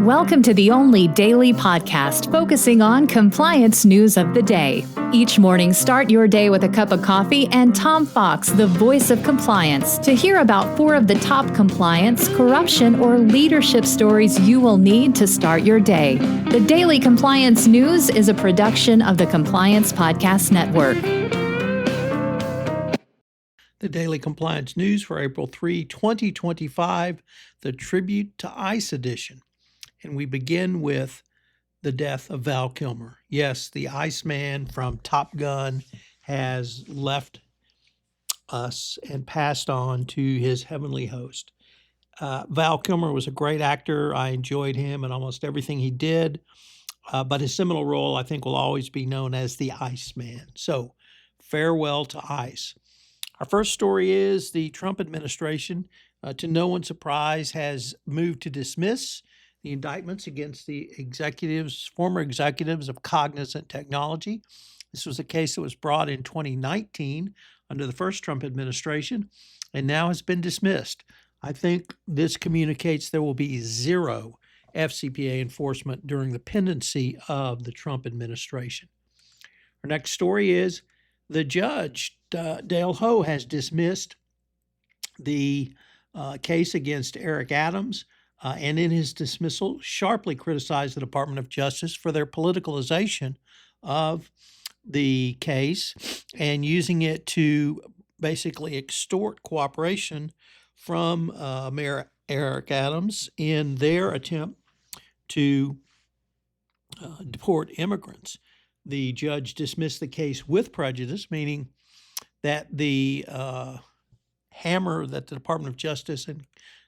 Welcome to the only daily podcast focusing on compliance news of the day. Each morning, start your day with a cup of coffee and Tom Fox, the voice of compliance, to hear about 4 of the top compliance, corruption, or leadership stories you will need to start your day. The Daily Compliance News is a production of the Compliance Podcast Network. The Daily Compliance News for April 3, 2025, the Tribute to ICE edition. And we begin with the death of Val Kilmer. Yes, the Iceman from Top Gun has left us and passed on to his heavenly host. Val Kilmer was a great actor. I enjoyed him and almost everything he did. But his seminal role, I think, will always be known as the Iceman. So, farewell to ICE. Our first story is the Trump administration, to no one's surprise, has moved to dismiss the indictments against the former executives of Cognizant Technology. This was a case that was brought in 2019 under the first Trump administration and now has been dismissed. I think this communicates there will be zero FCPA enforcement during the pendency of the Trump administration. Our next story is the judge, Dale Ho, has dismissed the case against Eric Adams, and in his dismissal, sharply criticized the Department of Justice for their politicalization of the case and using it to basically extort cooperation from Mayor Eric Adams in their attempt to deport immigrants. The judge dismissed the case with prejudice, meaning that the hammer that the Department of Justice and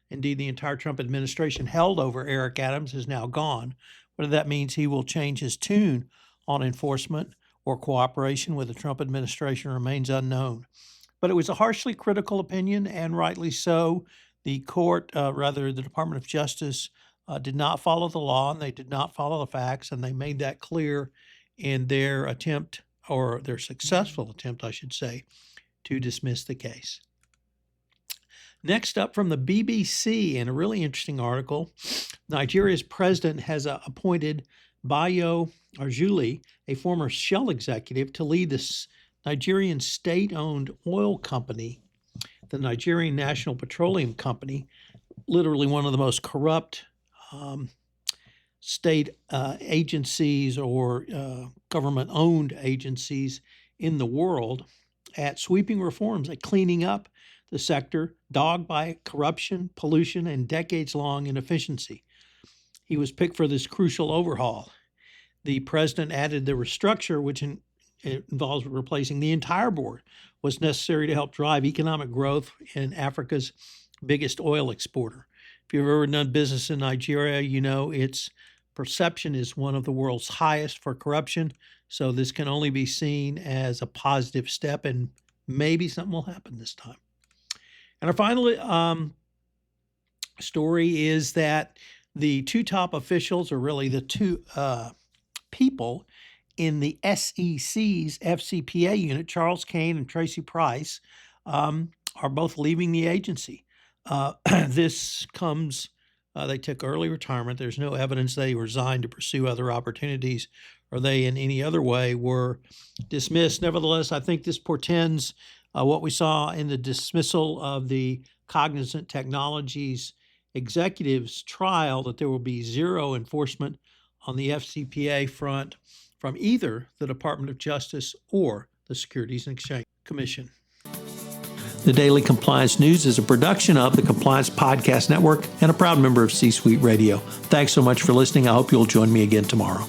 indeed the entire Trump administration held over Eric Adams is now gone. Whether that means he will change his tune on enforcement or cooperation with the Trump administration remains unknown. But it was a harshly critical opinion, and rightly so. The the Department of Justice did not follow the law, and they did not follow the facts, and they made that clear in their attempt, or their successful attempt, I should say, to dismiss the case. Next up from the BBC, in a really interesting article, Nigeria's president has appointed Bayo Arjuli, a former Shell executive, to lead this Nigerian state-owned oil company, the Nigerian National Petroleum Company, literally one of the most corrupt state agencies or government-owned agencies in the world, at sweeping reforms, at cleaning up the sector dogged by corruption, pollution, and decades-long inefficiency. He was picked for this crucial overhaul. The president added the restructure, which involves replacing the entire board, was necessary to help drive economic growth in Africa's biggest oil exporter. If you've ever done business in Nigeria, you know its perception is one of the world's highest for corruption, so this can only be seen as a positive step, and maybe something will happen this time. And our final story is that the 2 top officials, or really the 2 people in the SEC's FCPA unit, Charles Kane and Tracy Price, are both leaving the agency. This comes, they took early retirement. There's no evidence they resigned to pursue other opportunities or they in any other way were dismissed. Nevertheless, I think this portends what we saw in the dismissal of the Cognizant Technologies executives trial, that there will be zero enforcement on the FCPA front from either the Department of Justice or the Securities and Exchange Commission. The Daily Compliance News is a production of the Compliance Podcast Network and a proud member of C-Suite Radio. Thanks so much for listening. I hope you'll join me again tomorrow.